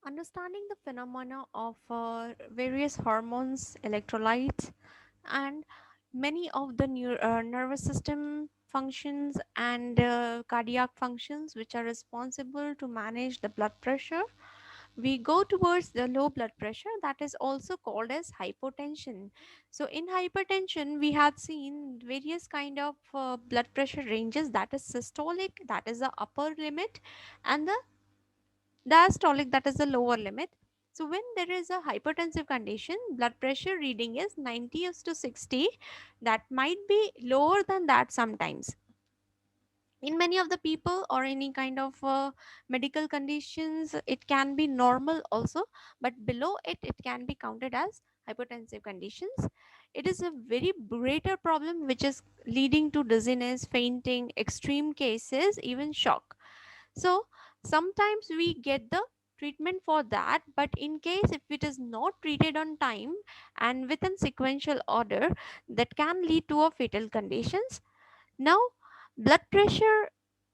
Understanding the phenomena of various hormones, electrolytes, and many of the nervous system functions and cardiac functions which are responsible to manage the blood pressure, we go towards the low blood pressure, that is also called as hypotension. So in hypertension we have seen various kind of blood pressure ranges, that is systolic, that is the upper limit, and the diastolic, that is the lower limit. So when there is a hypertensive condition, blood pressure reading is 90 is to 60, that might be lower than that sometimes in many of the people, or any kind of medical conditions it can be normal also, but below it can be counted as hypertensive conditions. It is a very greater problem which is leading to dizziness, fainting, extreme cases, even shock. So sometimes we get the treatment for that, but in case if it is not treated on time and within sequential order, that can lead to a fatal conditions. Now, blood pressure,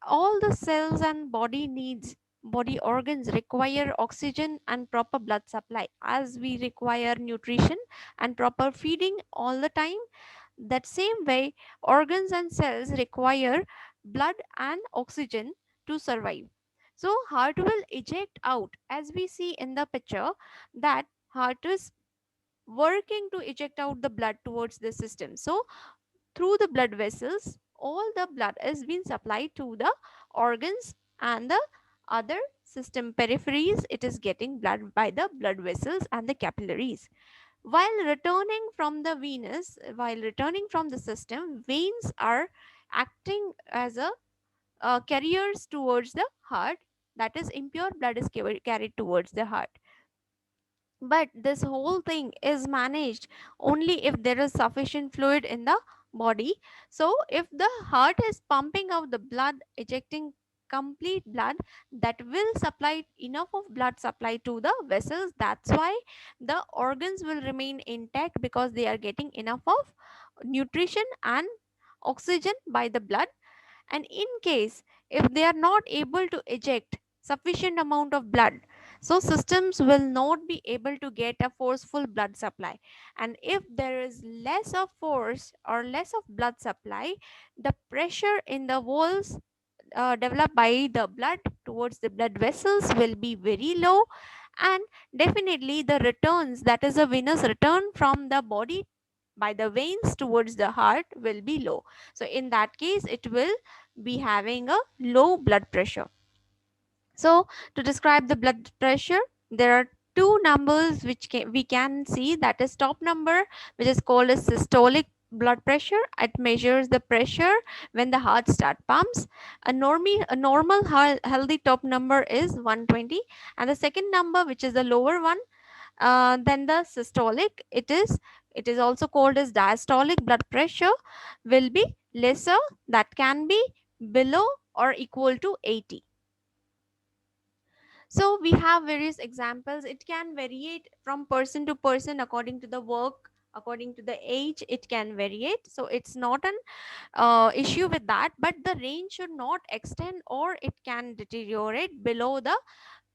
all the cells and body needs, body organs require oxygen and proper blood supply, as we require nutrition and proper feeding all the time. That same way, organs and cells require blood and oxygen to survive. So heart will eject out, as we see in the picture, that heart is working to eject out the blood towards the system. So through the blood vessels, all the blood is being supplied to the organs and the other system peripheries. It is getting blood by the blood vessels and the capillaries. While returning from the system, veins are acting as a carriers towards the heart. That is, impure blood is carried towards the heart. But this whole thing is managed only if there is sufficient fluid in the body. So if the heart is pumping out the blood, ejecting complete blood, that will supply enough of blood supply to the vessels. That's why the organs will remain intact, because they are getting enough of nutrition and oxygen by the blood. And in case if they are not able to eject sufficient amount of blood, so systems will not be able to get a forceful blood supply. And if there is less of force or less of blood supply, the pressure in the walls developed by the blood towards the blood vessels will be very low, and definitely the returns, that is a venous return from the body by the veins towards the heart, will be low. So in that case it will be having a low blood pressure. So to describe the blood pressure, there are two numbers which we can see, that is top number, which is called as systolic blood pressure. It measures the pressure when the heart start pumps. A normal healthy top number is 120, and the second number, which is the lower one, then the systolic, it is also called as diastolic blood pressure, will be lesser, that can be below or equal to 80. So we have various examples. It can variate from person to person according to the work, according to the age, it can variate. So it's not an issue with that, but the range should not extend, or it can deteriorate below the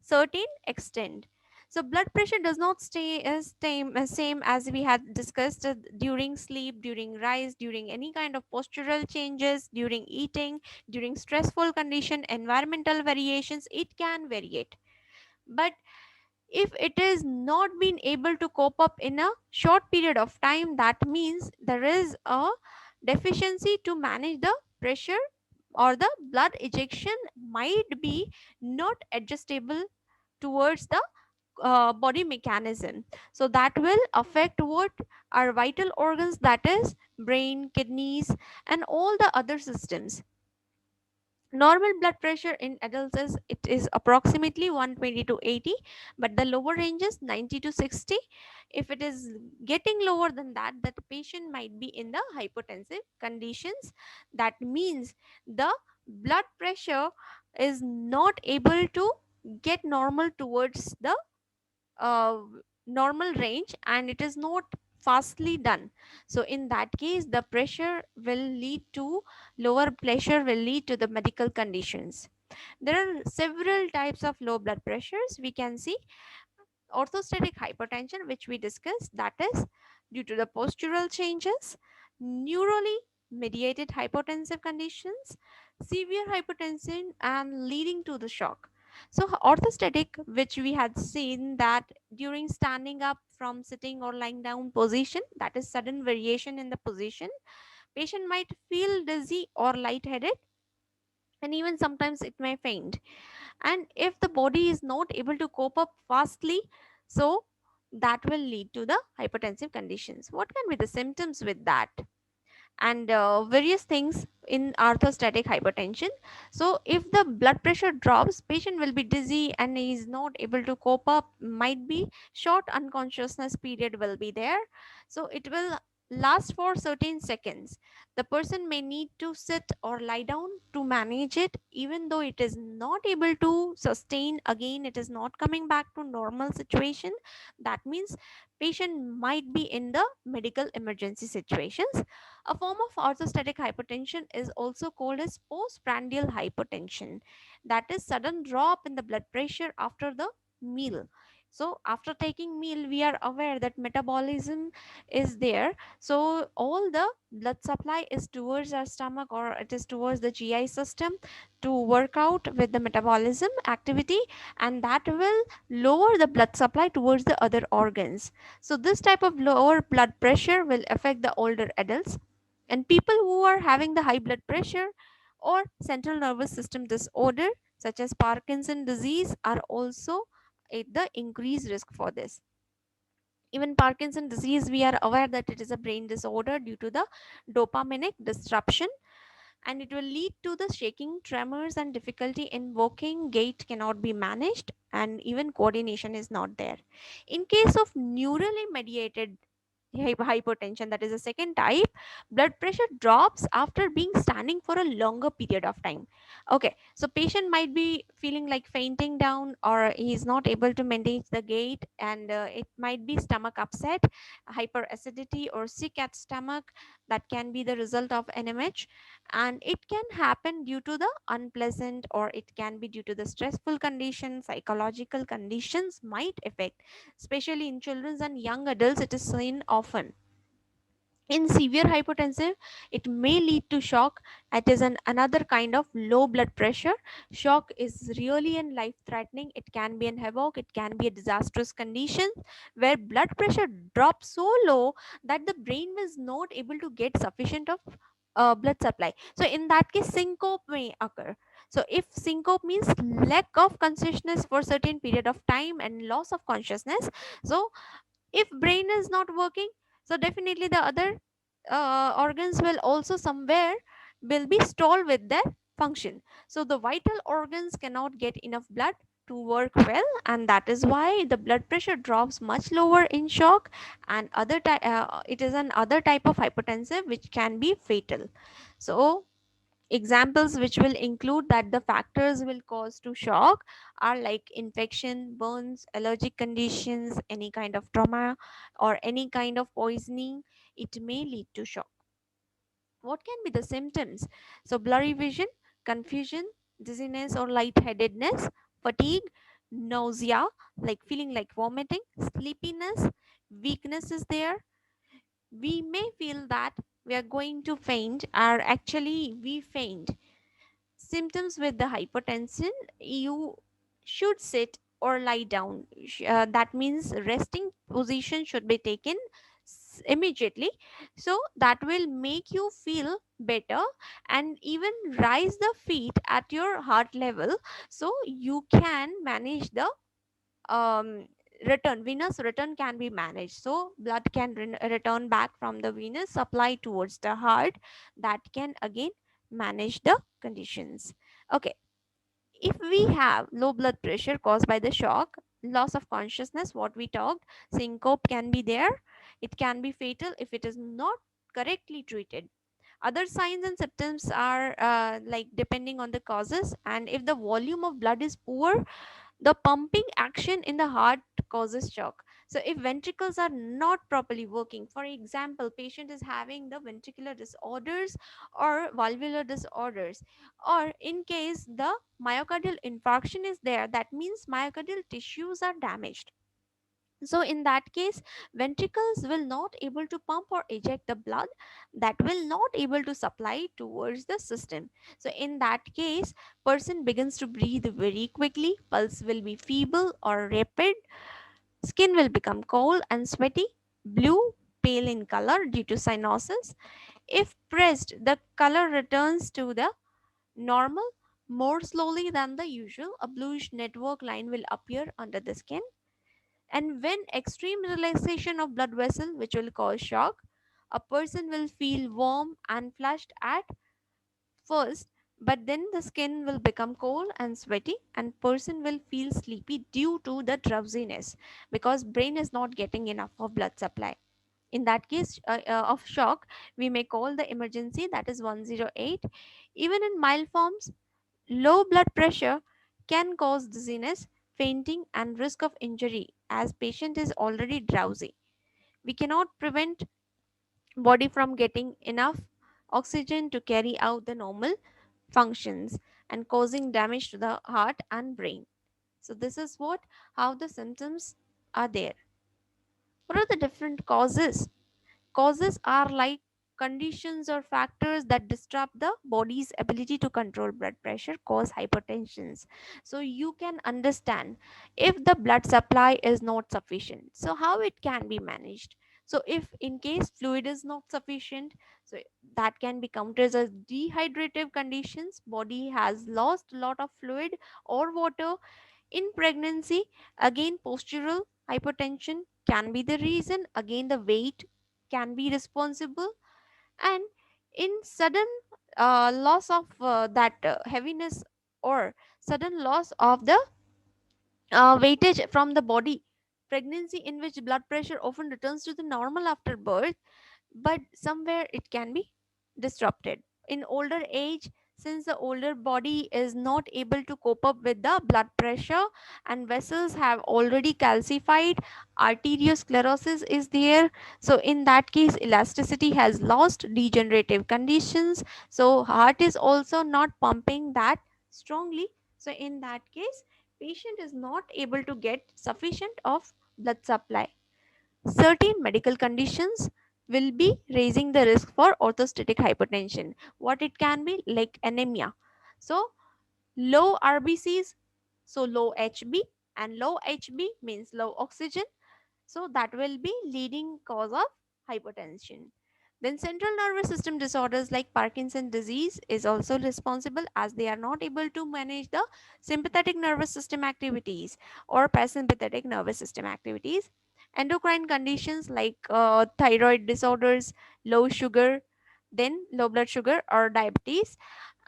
certain extent. So blood pressure does not stay as same as we had discussed during sleep, during rise, during any kind of postural changes, during eating, during stressful condition, environmental variations, it can variate. But if it is not been able to cope up in a short period of time, that means there is a deficiency to manage the pressure, or the blood ejection might be not adjustable towards the body mechanism. So that will affect what our vital organs, that is brain, kidneys, and all the other systems. Normal blood pressure in adults is, it is approximately 120 to 80, but the lower range is 90 to 60. If it is getting lower than that, that patient might be in the hypotensive conditions. That means the blood pressure is not able to get normal towards the uh, normal range, and it is not fastly done. So in that case, the pressure will lead to lower pressure will lead to the medical conditions. There are several types of low blood pressures. We can see orthostatic hypertension, which we discussed, that is due to the postural changes, neurally mediated hypotensive conditions, severe hypertension, and leading to the shock. So, orthostatic, which we had seen that during standing up from sitting or lying down position, that is sudden variation in the position, patient might feel dizzy or lightheaded, and even sometimes it may faint. And if the body is not able to cope up fastly, so that will lead to the hypertensive conditions. What can be the symptoms with that? And various things in orthostatic hypertension. So if the blood pressure drops, patient will be dizzy and he is not able to cope up, might be short unconsciousness period will be there, so it will last for certain seconds. The person may need to sit or lie down to manage it, even though it is not able to sustain again, it is not coming back to normal situation. That means patient might be in the medical emergency situations. A form of orthostatic hypertension is also called as postprandial hypertension. That is sudden drop in the blood pressure after the meal. So after taking meal, we are aware that metabolism is there. So all the blood supply is towards our stomach, or it is towards the GI system to work out with the metabolism activity, and that will lower the blood supply towards the other organs. So this type of lower blood pressure will affect the older adults, and people who are having the high blood pressure or central nervous system disorder such as Parkinson disease are also at the increased risk for this. Even Parkinson disease, we are aware that it is a brain disorder due to the dopaminic disruption, and it will lead to the shaking, tremors, and difficulty in walking. Gait cannot be managed, and even coordination is not there. In case of neurally mediated hypertension, that is the second type, blood pressure drops after being standing for a longer period of time. Okay, so patient might be feeling like fainting down, or he is not able to manage the gait, and it might be stomach upset, hyperacidity, or sick at stomach. That can be the result of NMH, and it can happen due to the unpleasant, or it can be due to the stressful conditions. Psychological conditions might affect, especially in children and young adults it is seen often. In severe hypertensive, it may lead to shock. It is another kind of low blood pressure. Shock is really and life threatening. It can be an havoc, it can be a disastrous condition where blood pressure drops so low that the brain is not able to get sufficient of blood supply. So in that case, syncope may occur. So if syncope means lack of consciousness for certain period of time and loss of consciousness, so if brain is not working, so definitely the other organs will also somewhere will be stalled with their function. So the vital organs cannot get enough blood to work well, and that is why the blood pressure drops much lower in shock, and it is an other type of hypertensive which can be fatal. So examples which will include that the factors will cause to shock are like infection, burns, allergic conditions, any kind of trauma, or any kind of poisoning. It may lead to shock. What can be the symptoms? So blurry vision, confusion, dizziness or lightheadedness, fatigue, nausea, like feeling like vomiting, sleepiness, weakness is there. We may feel that we are going to faint, or actually we faint. Symptoms with the hypertension, you should sit or lie down. That means resting position should be taken immediately, so that will make you feel better, and even rise the feet at your heart level, so you can manage the um, return. Venous return can be managed, so blood can return back from the venous supply towards the heart. That can again manage the conditions. Okay, if we have low blood pressure caused by the shock, loss of consciousness, what we talked, syncope can be there. It can be fatal if it is not correctly treated. Other signs and symptoms are like depending on the causes, and if the volume of blood is poor, the pumping action in the heart causes shock. So if ventricles are not properly working, for example, patient is having the ventricular disorders or valvular disorders, or in case the myocardial infarction is there, that means myocardial tissues are damaged. So in that case, ventricles will not able to pump or eject the blood, that will not able to supply towards the system. So in that case, person begins to breathe very quickly, pulse will be feeble or rapid, skin will become cold and sweaty, blue, pale in color due to cyanosis. If pressed, the color returns to the normal more slowly than the usual. A bluish network line will appear under the skin. And when extreme relaxation of blood vessel, which will cause shock, a person will feel warm and flushed at first, but then the skin will become cold and sweaty, and person will feel sleepy due to the drowsiness, because brain is not getting enough of blood supply. In that case of shock, we may call the emergency, that is 108. Even in mild forms, low blood pressure can cause dizziness, fainting, and risk of injury as patient is already drowsy. We cannot prevent body from getting enough oxygen to carry out the normal functions and causing damage to the heart and brain. So this is what how the symptoms are there. What are the different causes? Causes are like conditions or factors that disrupt the body's ability to control blood pressure, cause hypertensions. So you can understand if the blood supply is not sufficient, so how it can be managed. So if in case fluid is not sufficient, so that can be counted as dehydrative conditions, body has lost a lot of fluid or water. In pregnancy, again, postural hypertension can be the reason. Again, the weight can be responsible. And in sudden loss of that heaviness or sudden loss of the weightage from the body, pregnancy in which blood pressure often returns to the normal after birth, but somewhere it can be disrupted. In older age, since the older body is not able to cope up with the blood pressure and vessels have already calcified, arteriosclerosis is there. So in that case, elasticity has lost, degenerative conditions, so heart is also not pumping that strongly. So in that case, patient is not able to get sufficient of blood supply. Certain medical conditions will be raising the risk for orthostatic hypertension. What it can be, like anemia. So low RBCs, so low HB, and low HB means low oxygen, so that will be leading cause of hypertension. Then central nervous system disorders like Parkinson disease is also responsible, as they are not able to manage the sympathetic nervous system activities or parasympathetic nervous system activities. Endocrine conditions like thyroid disorders, low sugar, then low blood sugar or diabetes,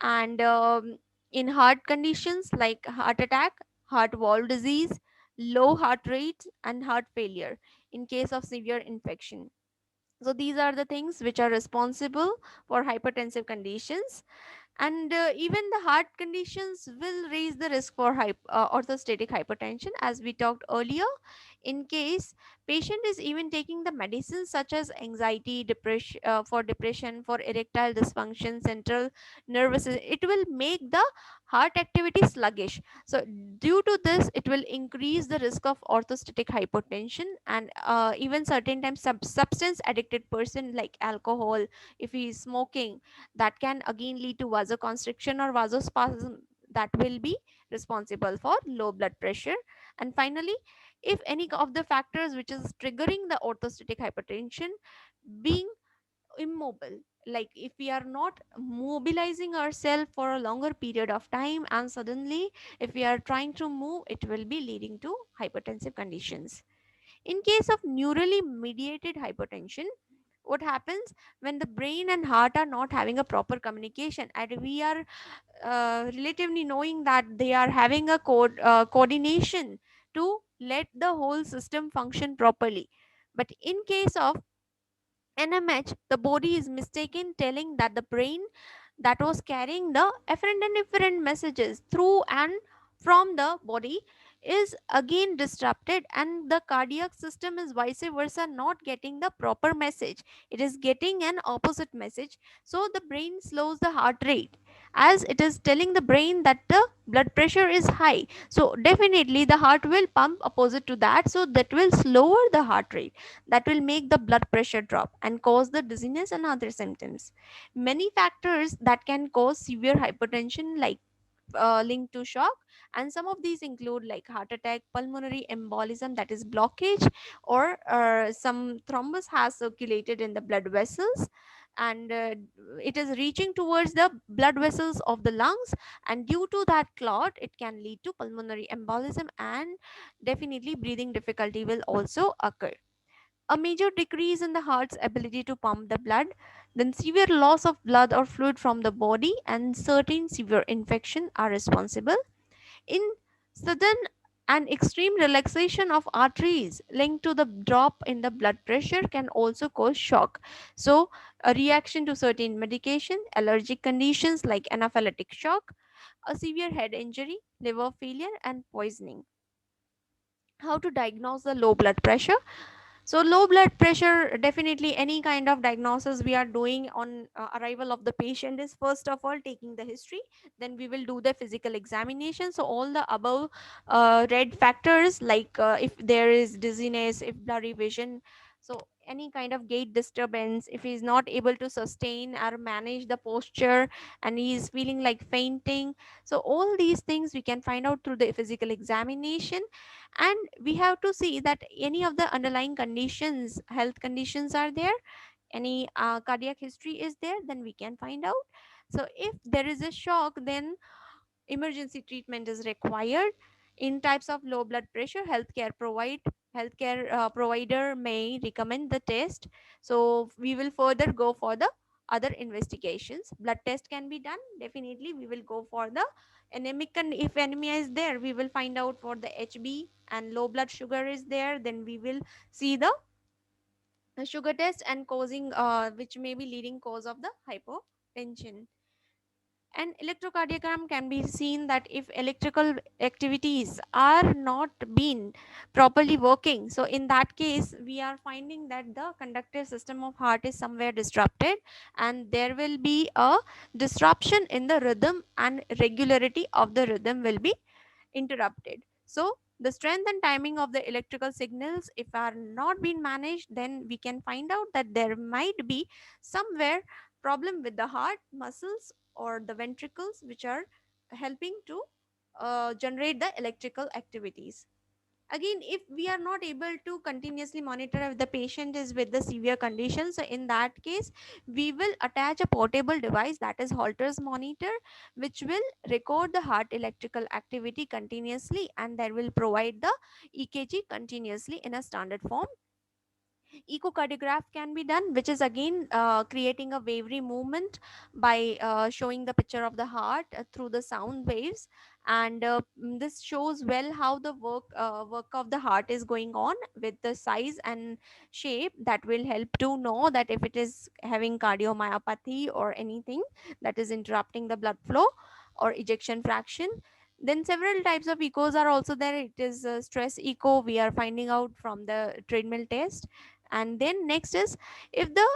and in heart conditions like heart attack, heart valve disease, low heart rate, and heart failure in case of severe infection. So these are the things which are responsible for hypertensive conditions. And even the heart conditions will raise the risk for orthostatic hypertension, as we talked earlier. In case patient is even taking the medicines such as anxiety, depression, for depression, for erectile dysfunction, central nervous system, it will make the heart activity sluggish. So due to this, it will increase the risk of orthostatic hypertension. And even certain times substance addicted person like alcohol, if he is smoking, that can again lead to vasoconstriction or vasospasm, that will be responsible for low blood pressure. And finally, if any of the factors which is triggering the orthostatic hypertension, being immobile, like if we are not mobilizing ourselves for a longer period of time and suddenly if we are trying to move, it will be leading to hypertensive conditions. In case of neurally mediated hypertension, what happens when the brain and heart are not having a proper communication, and we are relatively knowing that they are having a coordination to let the whole system function properly, but in case of NMH, the body is mistaken, telling that the brain that was carrying the efferent and efferent messages through and from the body is again disrupted, and the cardiac system is vice versa not getting the proper message. It is getting an opposite message. So the brain slows the heart rate, as it is telling the brain that the blood pressure is high. So definitely the heart will pump opposite to that, so that will slower the heart rate, that will make the blood pressure drop and cause the dizziness and other symptoms. Many factors that can cause severe hypertension, like linked to shock, and some of these include like heart attack, pulmonary embolism, that is blockage, or some thrombus has circulated in the blood vessels, and it is reaching towards the blood vessels of the lungs, and due to that clot it can lead to pulmonary embolism, and definitely breathing difficulty will also occur. A major decrease in the heart's ability to pump the blood, then severe loss of blood or fluid from the body, and certain severe infection are responsible. In sudden and extreme relaxation of arteries linked to the drop in the blood pressure can also cause shock. So, a reaction to certain medication, allergic conditions like anaphylactic shock, a severe head injury, liver failure, and poisoning. How to diagnose the low blood pressure? So low blood pressure, definitely any kind of diagnosis we are doing on arrival of the patient is first of all taking the history, then we will do the physical examination. So all the above red factors, like if there is dizziness, if blurry vision, so any kind of gait disturbance, if he is not able to sustain or manage the posture, and he is feeling like fainting, so all these things we can find out through the physical examination. And we have to see that any of the underlying conditions, health conditions are there, any cardiac history is there, then we can find out. So if there is a shock, then emergency treatment is required. In types of low blood pressure, healthcare provider may recommend the test. So we will further go for the other investigations. Blood test can be done, definitely we will go for the anemic, and if anemia is there, we will find out for the HB, and low blood sugar is there, then we will see the sugar test and causing which may be leading cause of the hypotension. An electrocardiogram can be seen that if electrical activities are not being properly working, so in that case we are finding that the conductive system of heart is somewhere disrupted, and there will be a disruption in the rhythm, and regularity of the rhythm will be interrupted. So the strength and timing of the electrical signals, if are not being managed, then we can find out that there might be somewhere problem with the heart muscles or the ventricles, which are helping to generate the electrical activities. Again, if we are not able to continuously monitor if the patient is with the severe condition, so in that case we will attach a portable device, that is Holter's monitor, which will record the heart electrical activity continuously, and that will provide the EKG continuously in a standard form. Echocardiograph can be done, which is again creating a wavy movement by showing the picture of the heart through the sound waves, and this shows well how the work of the heart is going on with the size and shape, that will help to know that if it is having cardiomyopathy or anything that is interrupting the blood flow or ejection fraction. Then several types of echos are also there. It is stress echo, we are finding out from the treadmill test. And then next is, if the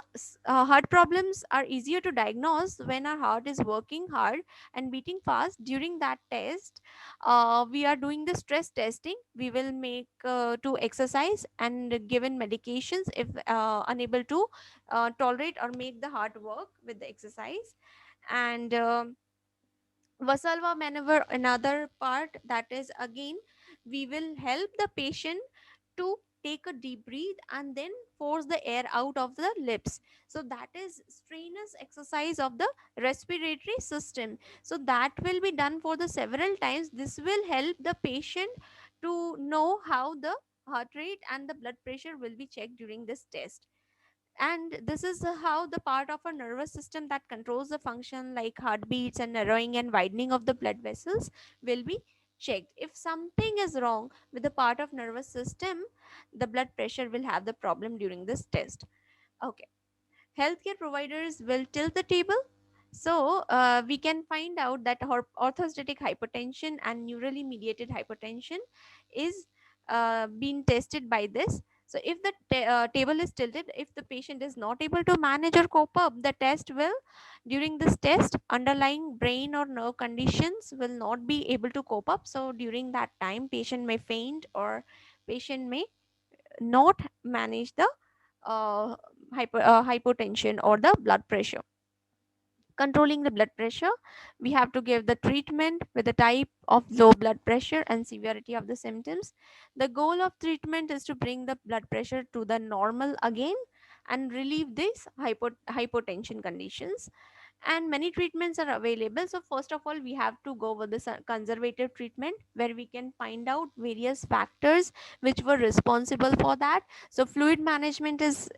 heart problems are easier to diagnose when our heart is working hard and beating fast during that test, we are doing the stress testing, we will make to exercise and given medications if unable to tolerate or make the heart work with the exercise. And Vasalva maneuver, another part, that is again we will help the patient to take a deep breath and then force the air out of the lips. So that is strenuous exercise of the respiratory system. So that will be done for the several times. This will help the patient to know how the heart rate and the blood pressure will be checked during this test. And this is how the part of our nervous system that controls the function like heartbeats and narrowing and widening of the blood vessels will be checked. If something is wrong with the part of nervous system, the blood pressure will have the problem during this test. Okay, healthcare providers will tilt the table, So we can find out that orthostatic hypotension and neurally mediated hypotension is being tested by this. So if the table is tilted, if the patient is not able to manage or cope up, the test will, during this test, underlying brain or nerve conditions will not be able to cope up. So during that time, patient may faint, or patient may not manage the uh, hypotension or the blood pressure. Controlling the blood pressure, we have to give the treatment with the type of low blood pressure and severity of the symptoms. The goal of treatment is to bring the blood pressure to the normal again and relieve these hypotension conditions. And many treatments are available. So first of all, we have to go with the conservative treatment, where we can find out various factors which were responsible for that. So fluid management is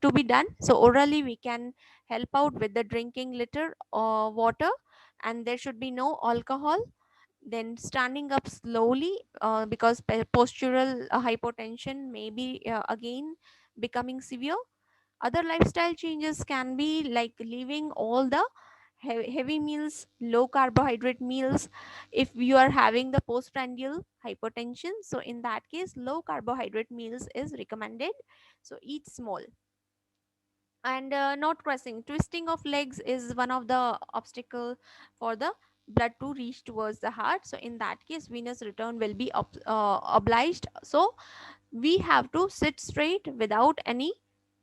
to be done. So orally we can help out with the drinking little water, and there should be no alcohol. Then standing up slowly, because postural hypotension may be again becoming severe. Other lifestyle changes can be like leaving all the heavy meals, low carbohydrate meals. If you are having the postprandial hypertension, so in that case, low carbohydrate meals is recommended. So eat small. And not crossing, twisting of legs is one of the obstacle for the blood to reach towards the heart. So in that case, venous return will be obliged. So we have to sit straight without any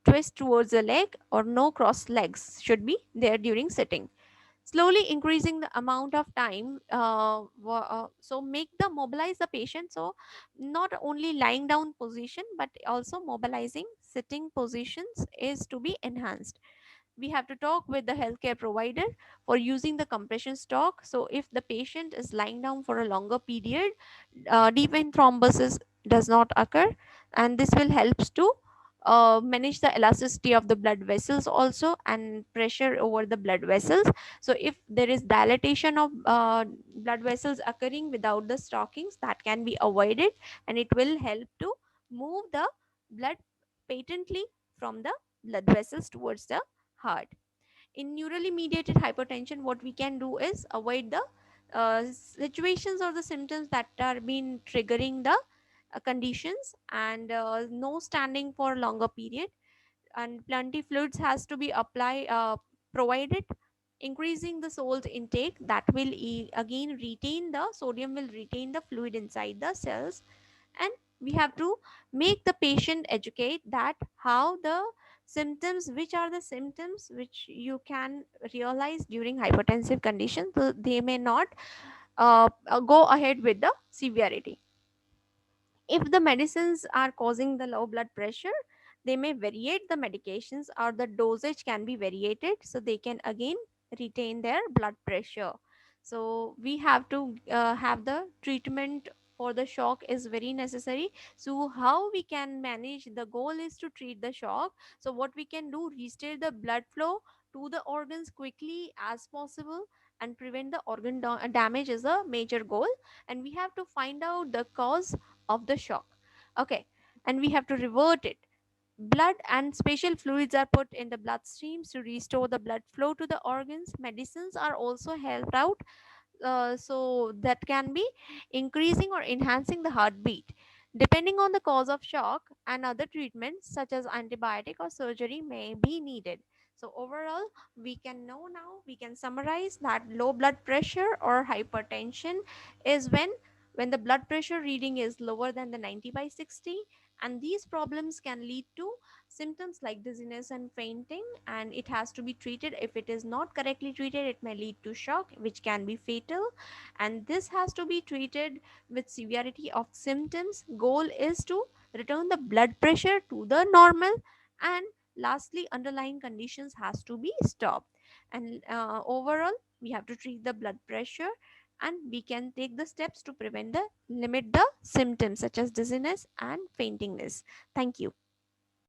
twist towards the leg, or no cross legs should be there during sitting. Slowly increasing the amount of time, so make the mobilize the patient. So not only lying down position, but also mobilizing sitting positions is to be enhanced. We have to talk with the healthcare provider for using the compression stock. So if the patient is lying down for a longer period, deep vein thrombosis does not occur, and this will helps to manage the elasticity of the blood vessels also, and pressure over the blood vessels. So if there is dilatation of blood vessels occurring without the stockings, that can be avoided, and it will help to move the blood patently from the blood vessels towards the heart. In neurally mediated hypertension, what we can do is avoid the situations or the symptoms that are been triggering the conditions, and no standing for longer period, and plenty fluids has to be provided. Increasing the salt intake, that will again retain the sodium, will retain the fluid inside the cells. And we have to make the patient educate that how the symptoms, which are the symptoms which you can realize during hypertensive conditions, so they may not go ahead with the severity. If the medicines are causing the low blood pressure, they may variate the medications, or the dosage can be variated, so they can again retain their blood pressure. So we have to have the treatment for the shock is very necessary. So how we can manage, the goal is to treat the shock. So what we can do, restore the blood flow to the organs quickly as possible, and prevent the organ damage is a major goal. And we have to find out the cause of the shock. Okay, and we have to revert it. Blood and special fluids are put in the bloodstreams to restore the blood flow to the organs. Medicines are also helped out, so that can be increasing or enhancing the heartbeat. Depending on the cause of shock, and other treatments such as antibiotic or surgery may be needed. So overall, we can know now, we can summarize that low blood pressure or hypertension is when the blood pressure reading is lower than the 90 by 60, and these problems can lead to symptoms like dizziness and fainting, and it has to be treated. If it is not correctly treated, it may lead to shock, which can be fatal, and this has to be treated with severity of symptoms. Goal is to return the blood pressure to the normal, and lastly, underlying conditions has to be stopped. And overall, we have to treat the blood pressure, and we can take the steps to prevent the limit the symptoms such as dizziness and faintingness. Thank you.